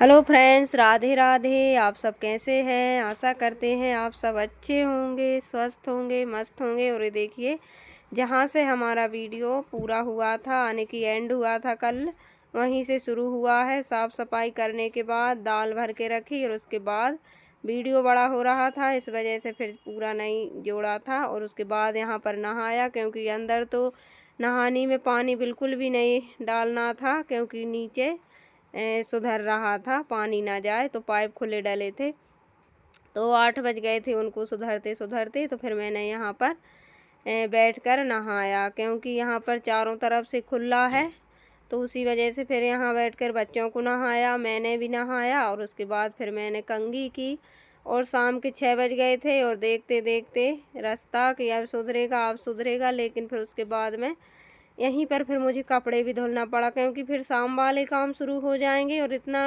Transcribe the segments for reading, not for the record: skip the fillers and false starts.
Hello friends, Radhe Radhe. आप सब कैसे हैं? आशा करते हैं आप सब अच्छे होंगे, स्वस्थ होंगे, मस्त होंगे। और ये देखिए, जहाँ से हमारा वीडियो पूरा हुआ था, यानी कि एंड हुआ था कल, वहीं से शुरू हुआ है। साफ़ सफाई करने के बाद दाल भर के रखी और उसके बाद वीडियो बड़ा हो रहा था, इस वजह से फिर पूरा नहीं जोड़ा था। और उसके बाद यहाँ पर नहाया, क्योंकि अंदर तो नहाने में पानी बिल्कुल भी नहीं डालना था, क्योंकि नीचे सुधर रहा था, पानी ना जाए, तो पाइप खुले डले थे। तो 8 बज गए थे उनको सुधरते सुधरते। तो फिर मैंने यहाँ पर बैठकर नहाया, क्योंकि यहाँ पर चारों तरफ से खुला है, तो उसी वजह से फिर यहाँ बैठकर बच्चों को नहाया, मैंने भी नहाया। और उसके बाद फिर मैंने कंघी की। और शाम के 6 बज गए थे और देखते देखते रास्ता कि अब सुधरेगा, लेकिन फिर उसके बाद में यहीं पर फिर मुझे कपड़े भी धुलना पड़ा, क्योंकि फिर शाम वाले काम शुरू हो जाएंगे। और इतना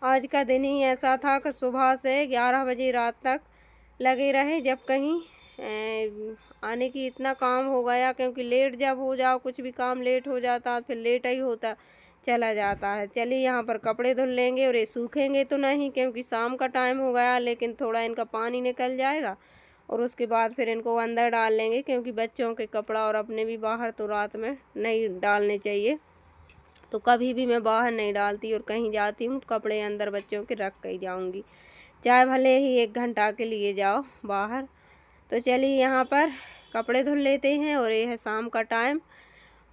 आज का दिन ही ऐसा था कि सुबह से 11 बजे रात तक लगे रहे, जब कहीं आने की इतना काम हो गया, क्योंकि लेट जब हो जाओ, कुछ भी काम लेट हो जाता फिर लेट ही होता चला जाता है। चलिए यहाँ पर कपड़े धुल लेंगे, और ये सूखेंगे तो नहीं, क्योंकि शाम का टाइम हो गया, लेकिन थोड़ा इनका पानी निकल जाएगा और उसके बाद फिर इनको अंदर डाल लेंगे, क्योंकि बच्चों के कपड़ा और अपने भी बाहर तो रात में नहीं डालने चाहिए। तो कभी भी मैं बाहर नहीं डालती, और कहीं जाती हूँ कपड़े अंदर बच्चों के रख कर ही जाऊँगी, चाहे भले ही 1 घंटा के लिए जाओ बाहर। तो चलिए यहाँ पर कपड़े धुल लेते हैं, और ये है शाम का टाइम।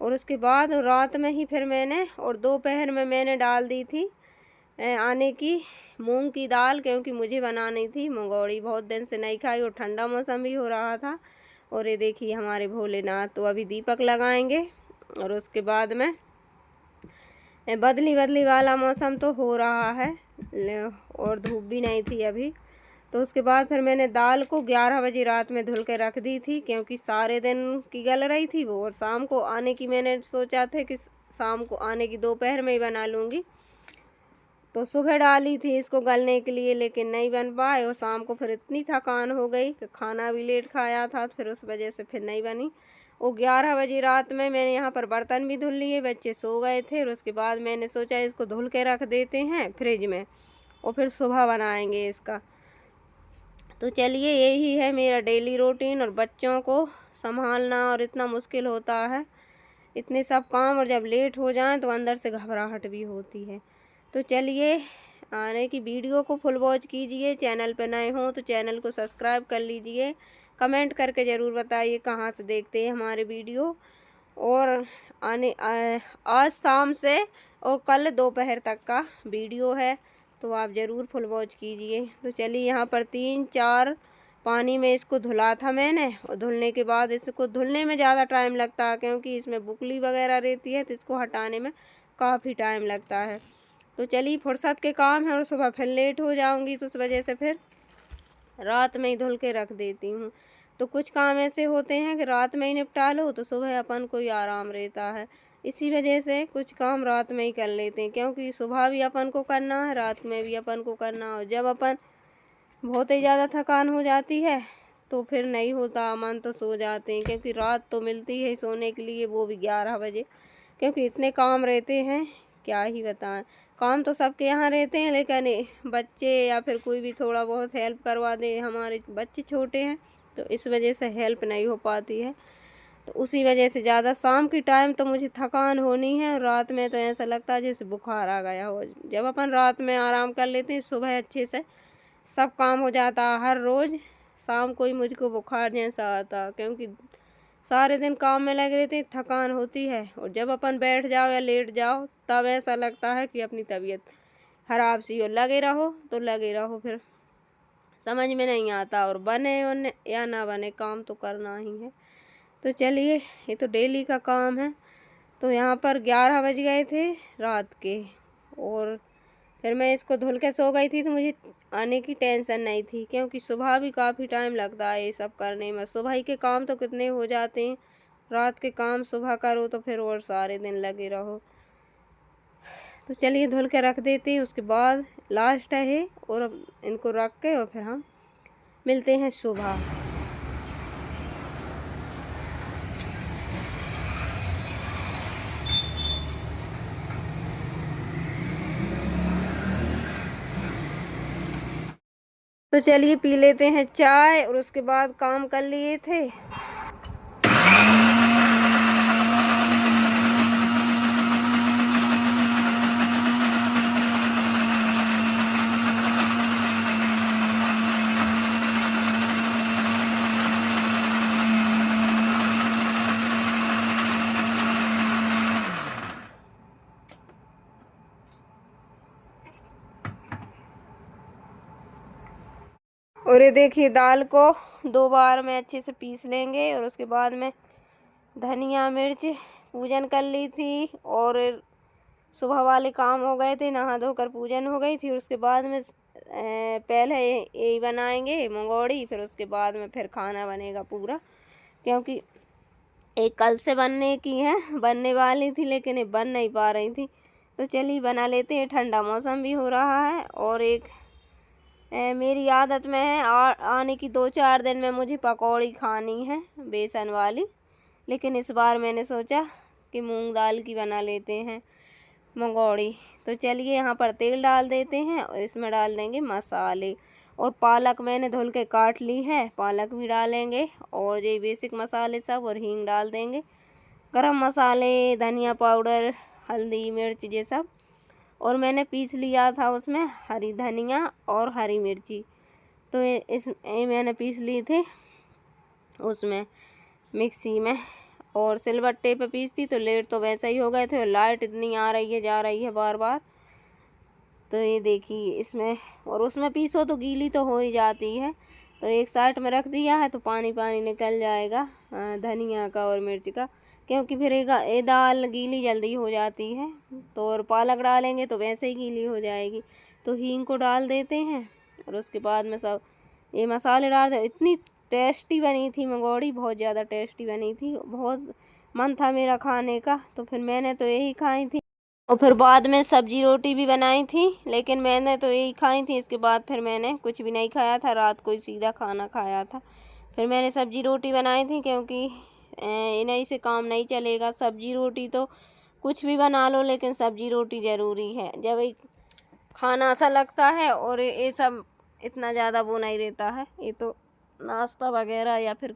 और उसके बाद रात में ही फिर मैंने, और दोपहर में मैंने डाल दी थी आने की मूंग की दाल, क्योंकि मुझे बनानी थी मंगौड़ी, बहुत दिन से नहीं खाई, और ठंडा मौसम भी हो रहा था। और ये देखिए हमारे भोलेनाथ तो अभी दीपक लगाएंगे, और उसके बाद में बदली बदली वाला मौसम तो हो रहा है, और धूप भी नहीं थी अभी। तो उसके बाद फिर मैंने दाल को 11 बजे रात में धुल के रख दी थी, क्योंकि सारे दिन की गल रही थी वो। और शाम को आने की मैंने सोचा था कि शाम को आने की दोपहर में ही बना लूँगी, तो सुबह डाली थी इसको गलने के लिए, लेकिन नहीं बन पाए। और शाम को फिर इतनी थकान हो गई कि खाना भी लेट खाया था, फिर उस वजह से फिर नहीं बनी। वो 11 बजे रात में मैंने यहाँ पर बर्तन भी धुल लिए, बच्चे सो गए थे। और उसके बाद मैंने सोचा इसको धुल के रख देते हैं फ्रिज में, और फिर सुबह बनाएंगे इसका। तो चलिए, यही है मेरा डेली रूटीन। और बच्चों को संभालना और इतना मुश्किल होता है, इतने सब काम, और जब लेट हो जाएं तो अंदर से घबराहट भी होती है। तो चलिए, आने की वीडियो को फुल वॉच कीजिए। चैनल पर नए हों तो चैनल को सब्सक्राइब कर लीजिए। कमेंट करके ज़रूर बताइए कहाँ से देखते हैं हमारे वीडियो। और आज शाम से और कल दोपहर तक का वीडियो है, तो आप ज़रूर फुल वॉच कीजिए। तो चलिए, यहाँ पर 3-4 पानी में इसको धुला था मैंने, और धुलने के बाद इसको धुलने में ज़्यादा टाइम लगता है, क्योंकि इसमें बुकली वगैरह रहती है, तो इसको हटाने में काफ़ी टाइम लगता है। तो चलिए, फुर्सत के काम है, और सुबह फिर लेट हो जाऊंगी, तो उस वजह से फिर रात में ही धुल के रख देती हूँ। तो कुछ काम ऐसे होते हैं कि रात में ही निपटा लो, तो सुबह अपन को ही आराम रहता है। इसी वजह से कुछ काम रात में ही कर लेते हैं, क्योंकि सुबह भी अपन को करना है, रात में भी अपन को करना है। और जब अपन बहुत ही ज़्यादा थकान हो जाती है तो फिर नहीं होता मन, तो सो जाते हैं, क्योंकि रात तो मिलती है सोने के लिए, वो भी 11 बजे, क्योंकि इतने काम रहते हैं क्या ही बताएं। काम तो सबके यहाँ रहते हैं, लेकिन बच्चे या फिर कोई भी थोड़ा बहुत हेल्प करवा दे, हमारे बच्चे छोटे हैं तो इस वजह से हेल्प नहीं हो पाती है। तो उसी वजह से ज़्यादा शाम की टाइम तो मुझे थकान होनी है, और रात में तो ऐसा लगता है जैसे बुखार आ गया हो। जब अपन रात में आराम कर लेते हैं, सुबह अच्छे से सब काम हो जाता है। हर रोज़ शाम को ही मुझको बुखार जैसा आता, क्योंकि सारे दिन काम में लगे रहते हैं, थकान होती है। और जब अपन बैठ जाओ या लेट जाओ, तब ऐसा लगता है कि अपनी तबीयत खराब सी हो। लगे रहो तो लगे रहो, फिर समझ में नहीं आता, और बने या ना बने काम तो करना ही है। तो चलिए, ये तो डेली का काम है। तो यहाँ पर 11 बज गए थे रात के, और फिर मैं इसको धुल के सो गई थी, तो मुझे आने की टेंशन नहीं थी, क्योंकि सुबह भी काफ़ी टाइम लगता है ये सब करने में। सुबह ही के काम तो कितने हो जाते हैं, रात के काम सुबह करो तो फिर और सारे दिन लगे रहो। तो चलिए, धुल के रख देते हैं, उसके बाद लास्ट है, और अब इनको रख के और फिर हम मिलते हैं सुबह। तो चलिए पी लेते हैं चाय और उसके बाद काम कर लिए थे। और ये देखिए दाल को 2 बार में अच्छे से पीस लेंगे और उसके बाद में धनिया मिर्च पूजन कर ली थी और सुबह वाले काम हो गए थे, नहा धोकर पूजन हो गई थी। और उसके बाद में पहले यही बनाएंगे मंगोड़ी, फिर उसके बाद में फिर खाना बनेगा पूरा, क्योंकि एक कल से बनने वाली थी लेकिन ये बन नहीं पा रही थी। तो चलिए बना लेते हैं, ठंडा मौसम भी हो रहा है। और एक मेरी आदत में है आने की 2-4 दिन में मुझे पकौड़ी खानी है बेसन वाली, लेकिन इस बार मैंने सोचा कि मूंग दाल की बना लेते हैं मंगोड़ी। तो चलिए यहाँ पर तेल डाल देते हैं और इसमें डाल देंगे मसाले। और पालक मैंने धुल के काट ली है, पालक भी डालेंगे और ये बेसिक मसाले सब, और हींग डाल देंगे, गरम मसाले, धनिया पाउडर, हल्दी, मिर्च ये सब। और मैंने पीस लिया था उसमें हरी धनिया और हरी मिर्ची, तो ये मैंने पीस लिए थे उसमें मिक्सी में। और सिलबट्टे पे पीसती तो लेट तो वैसे ही हो गए थे, और लाइट इतनी आ रही है जा रही है बार बार। तो ये देखिए इसमें और उसमें पीसो तो गीली तो हो ही जाती है, तो एक साइड में रख दिया है तो पानी पानी निकल जाएगा धनिया का और मिर्च का, क्योंकि फिर ये दाल गीली जल्दी हो जाती है। तो और पालक डालेंगे तो वैसे ही गीली हो जाएगी। तो हींग को डाल देते हैं और उसके बाद में सब ये मसाले डाल दे। इतनी टेस्टी बनी थी मंगोड़ी, बहुत ज़्यादा टेस्टी बनी थी, बहुत मन था मेरा खाने का, तो फिर मैंने तो यही खाई थी। और फिर बाद में सब्जी रोटी भी बनाई थी, लेकिन मैंने तो यही खाई थी। इसके बाद फिर मैंने कुछ भी नहीं खाया था, रात को सीधा खाना खाया था। फिर मैंने सब्जी रोटी बनाई थी, क्योंकि इन्हीं से काम नहीं चलेगा। सब्जी रोटी तो कुछ भी बना लो, लेकिन सब्जी रोटी ज़रूरी है, जब एक खाना ऐसा लगता है। और ये सब इतना ज़्यादा वो नहीं रहता है, ये तो नाश्ता वगैरह या फिर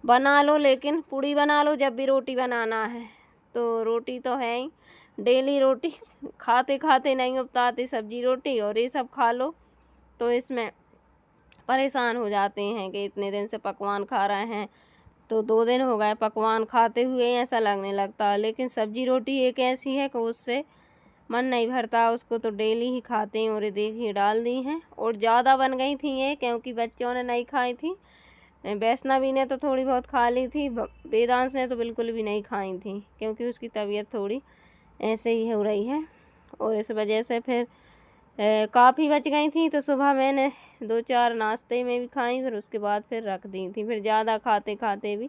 बना लो, लेकिन पूड़ी बना लो जब भी रोटी बनाना है। तो रोटी तो है ही, डेली रोटी खाते खाते नहीं उपताते सब्जी रोटी, और ये सब खा लो तो इसमें परेशान हो जाते हैं कि इतने दिन से पकवान खा रहे हैं। तो 2 दिन हो गए पकवान खाते हुए, ऐसा लगने लगता है। लेकिन सब्जी रोटी एक ऐसी है कि उससे मन नहीं भरता, उसको तो डेली ही खाते हैं। और ये देखिए डाल दी हैं, और ज़्यादा बन गई थी ये, क्योंकि बच्चों ने नहीं खाई थी। वैष्णवी ने तो थोड़ी बहुत खा ली थी, वेदांश ने तो बिल्कुल भी नहीं खाई थी, क्योंकि उसकी तबीयत थोड़ी ऐसे ही हो रही है। और इस वजह से फिर काफ़ी बच गई थी, तो सुबह मैंने 2-4 नाश्ते में भी खाई, फिर उसके बाद फिर रख दी थी। फिर ज़्यादा खाते खाते भी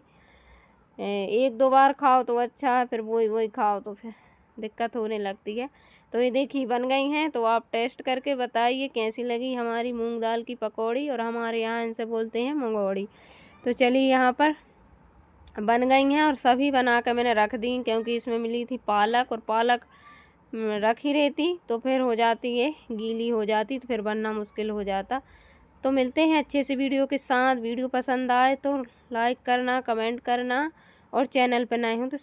1-2 बार खाओ तो अच्छा है, फिर वही खाओ तो फिर दिक्कत होने लगती है। तो ये देखिए बन गई हैं, तो आप टेस्ट करके बताइए कैसी लगी हमारी मूंग दाल की पकौड़ी, और हमारे यहाँ इनसे बोलते हैं मंगोड़ी। तो चलिए यहाँ पर बन गई हैं, और सभी बना कर मैंने रख दी, क्योंकि इसमें मिली थी पालक, और पालक रखी रहती तो फिर हो जाती है गीली हो जाती, तो फिर बनना मुश्किल हो जाता। तो मिलते हैं अच्छे से वीडियो के साथ। वीडियो पसंद आए तो लाइक करना, कमेंट करना, और चैनल पर नए हो तो